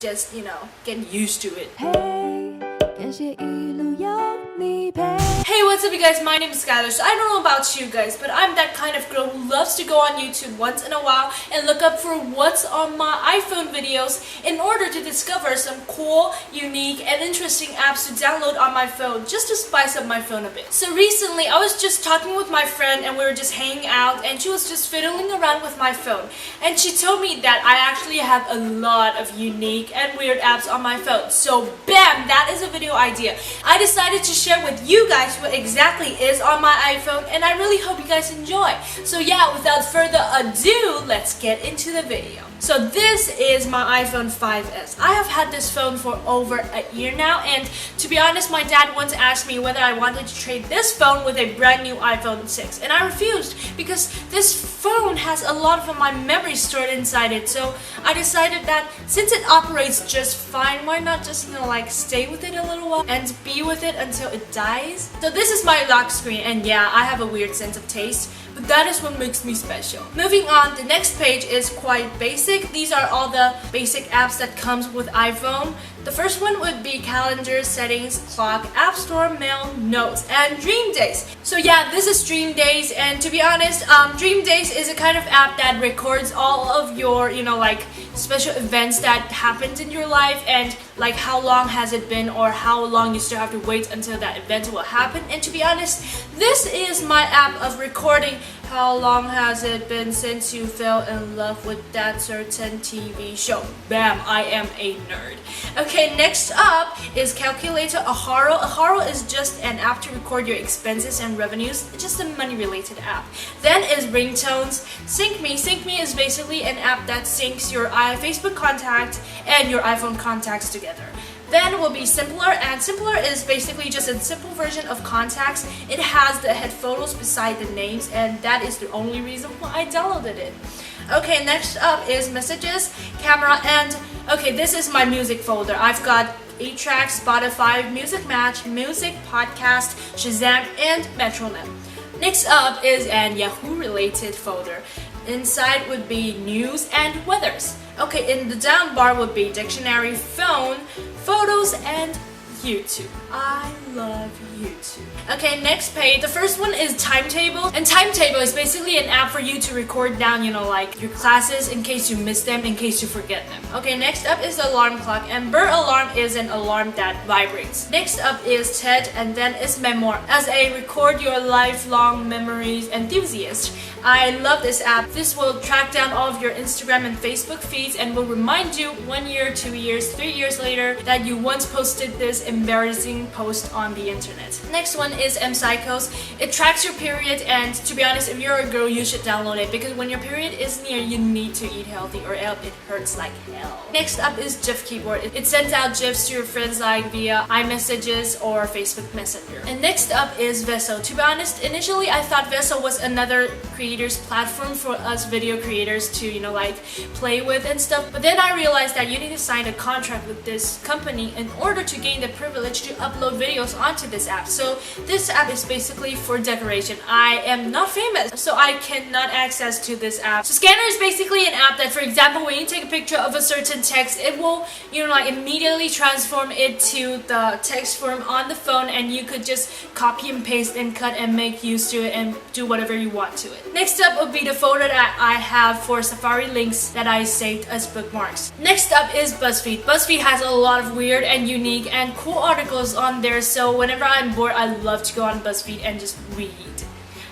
just, get used to it. Hey, what's up you guys, my name is Skylar. So I don't know about you guys, but I'm that kind of girl who loves to go on YouTube once in a while and look up for what's on my iPhone videos in order to discover some cool, unique, and interesting apps to download on my phone just to spice up my phone a bit. So recently I was just talking with my friend and we were just hanging out and she was just fiddling around with my phone and she told me that I actually have a lot of unique and weird apps on my phone. So bam, that is a video idea. I decided to share with you guys what exactly is on my iPhone and I really hope you guys enjoy. So yeah, without further ado, let's get into the video. So this is my iPhone 5S. I have had this phone for over a year now, and to be honest, my dad once asked me whether I wanted to trade this phone with a brand new iPhone 6, and I refused because this phone has a lot of my memories stored inside it. So I decided that since it operates just fine, why not just stay with it a little while and be with it until it dies. So this is my lock screen, and yeah, I have a weird sense of taste, but that is what makes me special. Moving on, the next page is quite basic. These are all the basic apps that comes with iPhone. The first one would be calendar, settings, clock, app store, mail, notes, and dream days. So yeah, this is dream days, and to be honest, dream days is a kind of app that records all of your, special events that happened in your life and like how long has it been or how long you still have to wait until that event will happen. And to be honest, this is my app of recording how long has it been since you fell in love with that certain TV show. Bam, I am a nerd. Okay, next up is Calculator Aharo. Aharo is just an app to record your expenses and revenues. It's just a money related app. Then is Ringtones. SyncMe. SyncMe is basically an app that syncs your Facebook contact and your iPhone contacts together. Then will be Simpler, and Simpler is basically just a simple version of contacts. It has the head photos beside the names, and that is the only reason why I downloaded it. Okay, next up is Messages, Camera, and okay, this is my music folder. I've got 8-Tracks, Spotify, Music Match, Music, Podcast, Shazam, and Metronome. Next up is an Yahoo related folder. Inside would be news and weathers. Okay, in the down bar would be dictionary, phone, photos, and YouTube. I love YouTube. Okay, next page. The first one is Timetable. And Timetable is basically an app for you to record down, your classes in case you miss them, in case you forget them. Okay, next up is Alarm Clock. And Bird Alarm is an alarm that vibrates. Next up is TED, and then is Memoir. As a record your lifelong memories enthusiast, I love this app. This will track down all of your Instagram and Facebook feeds and will remind you 1 year, 2 years, 3 years later that you once posted this embarrassing post on the internet. Next one is MPsychos. It tracks your period, and to be honest, if you're a girl, you should download it because when your period is near, you need to eat healthy or else it hurts like hell. Next up is GIF Keyboard. It sends out GIFs to your friends via iMessages or Facebook Messenger. And next up is Veso. To be honest, initially I thought Veso was another creators platform for us video creators to play with and stuff, but then I realized that you need to sign a contract with this company in order to gain the privilege to upload videos onto this app. So this app is basically for decoration. I am not famous, so I cannot access to this app. So Scanner is basically an app that, for example, when you take a picture of a certain text, it will immediately transform it to the text form on the phone, and you could just copy and paste and cut and make use to it and do whatever you want to it. Next up would be the folder that I have for Safari links that I saved as bookmarks. Next up is BuzzFeed. BuzzFeed has a lot of weird and unique and cool articles on there, so whenever I'm bored, I love to go on BuzzFeed and just read.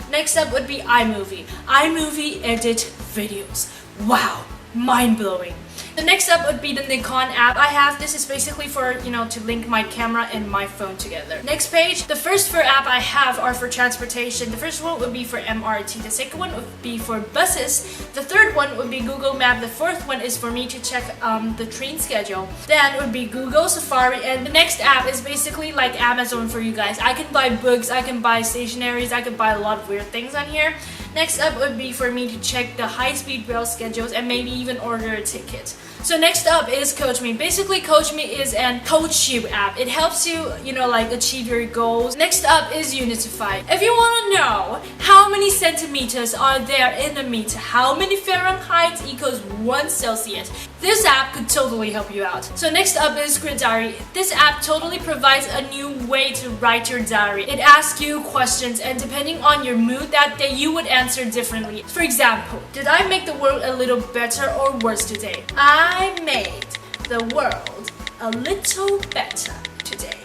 Next up would be iMovie. iMovie edit videos. Wow, mind-blowing. The next up would be the Nikon app I have. This is basically for, to link my camera and my phone together. Next page, the first 4 apps I have are for transportation. The first one would be for MRT. The second one would be for buses. The third one would be Google Map. The fourth one is for me to check the train schedule. Then would be Google Safari, and the next app is basically like Amazon for you guys. I can buy books, I can buy stationaries, I can buy a lot of weird things on here. Next up would be for me to check the high-speed rail schedules and maybe even order a ticket. So next up is Coach Me. Basically, Coach Me is an coach you app. It helps you, like achieve your goals. Next up is Unify. If you want to know how many centimeters are there in a meter, how many Fahrenheit equals 1 Celsius, this app could totally help you out. So next up is Grid Diary. This app totally provides a new way to write your diary. It asks you questions, and depending on your mood that day, you would answer differently. For example, did I make the world a little better or worse today? I made the world a little better today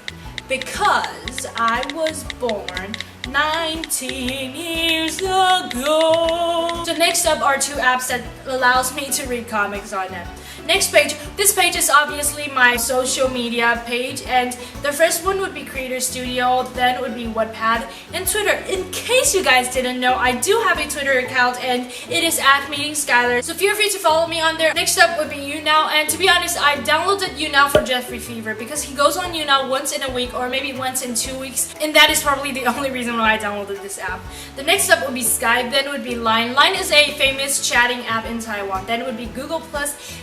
because I was born 19 years ago. So next up are 2 apps that allows me to read comics on them. Next page, this page is obviously my social media page, and the first one would be Creator Studio, then would be Wattpad, and Twitter. In case you guys didn't know, I do have a Twitter account, and it is @meetingskylar, so feel free to follow me on there. Next up would be YouNow, and to be honest, I downloaded YouNow for Jeffrey Fever because he goes on YouNow once in a week or maybe once in 2 weeks, and that is probably the only reason why I downloaded this app. The next up would be Skype, then would be Line. Line is a famous chatting app in Taiwan. Then would be Google+,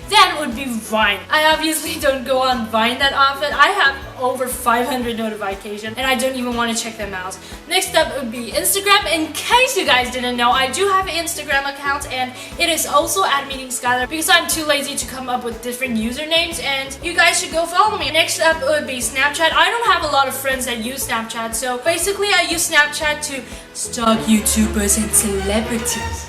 then would be Vine. I obviously don't go on Vine that often. I have over 500 notifications and I don't even want to check them out. Next up would be Instagram. In case you guys didn't know, I do have an Instagram account and it is also @meetingskylar because I'm too lazy to come up with different usernames, and you guys should go follow me. Next up would be Snapchat. I don't have a lot of friends that use Snapchat, so basically I use Snapchat to stalk YouTubers and celebrities.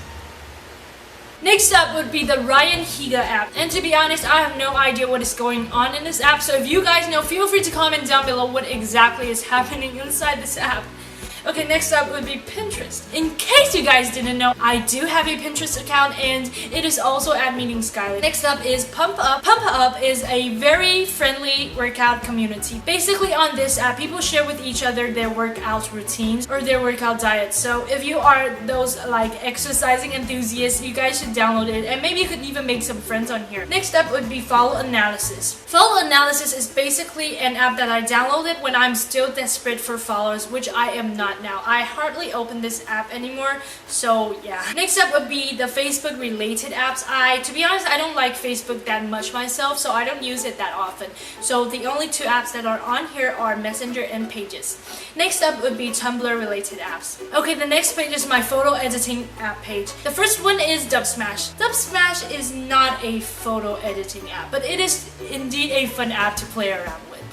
Next up would be the Ryan Higa app, and to be honest, I have no idea what is going on in this app, so if you guys know, feel free to comment down below what exactly is happening inside this app. Okay, next up would be Pinterest. In case you guys didn't know, I do have a Pinterest account and it is also @meetingskylar. Next up is Pump Up. Pump Up is a very friendly workout community. Basically on this app, people share with each other their workout routines or their workout diets. So if you are those like exercising enthusiasts, you guys should download it, and maybe you could even make some friends on here. Next up would be Follow Analysis. Follow Analysis is basically an app that I downloaded when I'm still desperate for followers, which I am not now. I hardly open this app anymore, so yeah. Next up would be the Facebook related apps. To be honest, I don't like Facebook that much myself, so I don't use it that often. So the only 2 apps that are on here are Messenger and Pages. Next up would be Tumblr related apps. Okay, the next page is my photo editing app page. The first one is Dubsmash. Dubsmash is not a photo editing app, but it is indeed a fun app to play around with.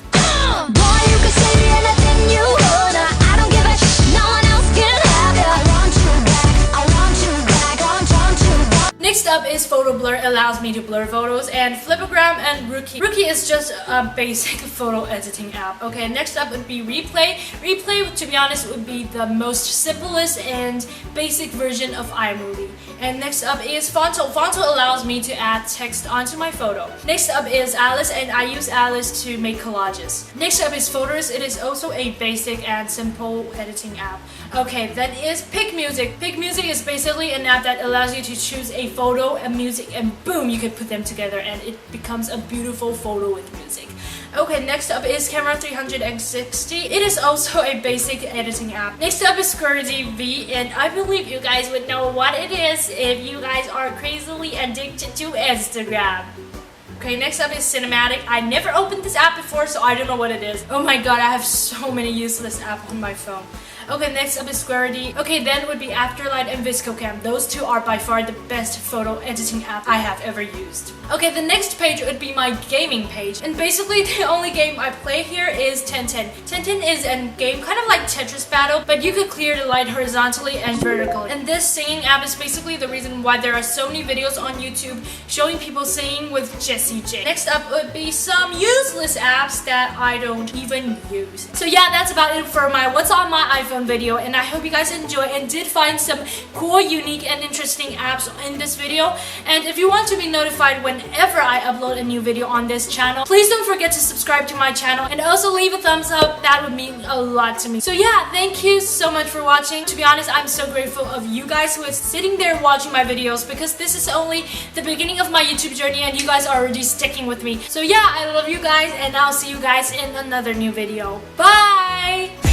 Boy, you can say anything you wanna. I don't give a no one else can have it. I want you back, I want you back, want you back. Next up is Photo Blur. It allows me to blur photos, and Flipagram and Rookie. Rookie is just a basic photo editing app. Okay, next up would be Replay. Replay, to be honest, would be the most simplest and basic version of iMovie. And next up is Fonto. Fonto allows me to add text onto my photo. Next up is Alice, and I use Alice to make collages. Next up is Photos. It is also a basic and simple editing app. Okay, then is Pick Music. Pick Music is basically an app that allows you to choose a photo and music, and boom, you can put them together and it becomes a beautiful photo with music. Okay, next up is Camera 360. It is also a basic editing app. Next up is QWERTY, and I believe you guys would know what it is if you guys are crazily addicted to Instagram. Okay, next up is Cinematic. I never opened this app before, so I don't know what it is. Oh my god, I have so many useless apps on my phone. Okay, next up is QWERTY. Okay, then would be Afterlight and ViscoCam. Those 2 are by far the best photo editing app I have ever used. Okay, the next page would be my gaming page. And basically the only game I play here is 1010. 1010 is a game kind of like Tetris Battle, but you could clear the light horizontally and vertically. And this singing app is basically the reason why there are so many videos on YouTube showing people singing with Jessie J. Next up would be some useless apps that I don't even use. So yeah, that's about it for my What's on My iPhone video, and I hope you guys enjoy and did find some cool, unique, and interesting apps in this video. And if you want to be notified whenever I upload a new video on this channel, please don't forget to subscribe to my channel and also leave a thumbs up. That would mean a lot to me. So yeah, thank you so much for watching. To be honest, I'm so grateful of you guys who is sitting there watching my videos, because this is only the beginning of my YouTube journey and you guys are already sticking with me. So yeah, I love you guys, and I'll see you guys in another new video. Bye!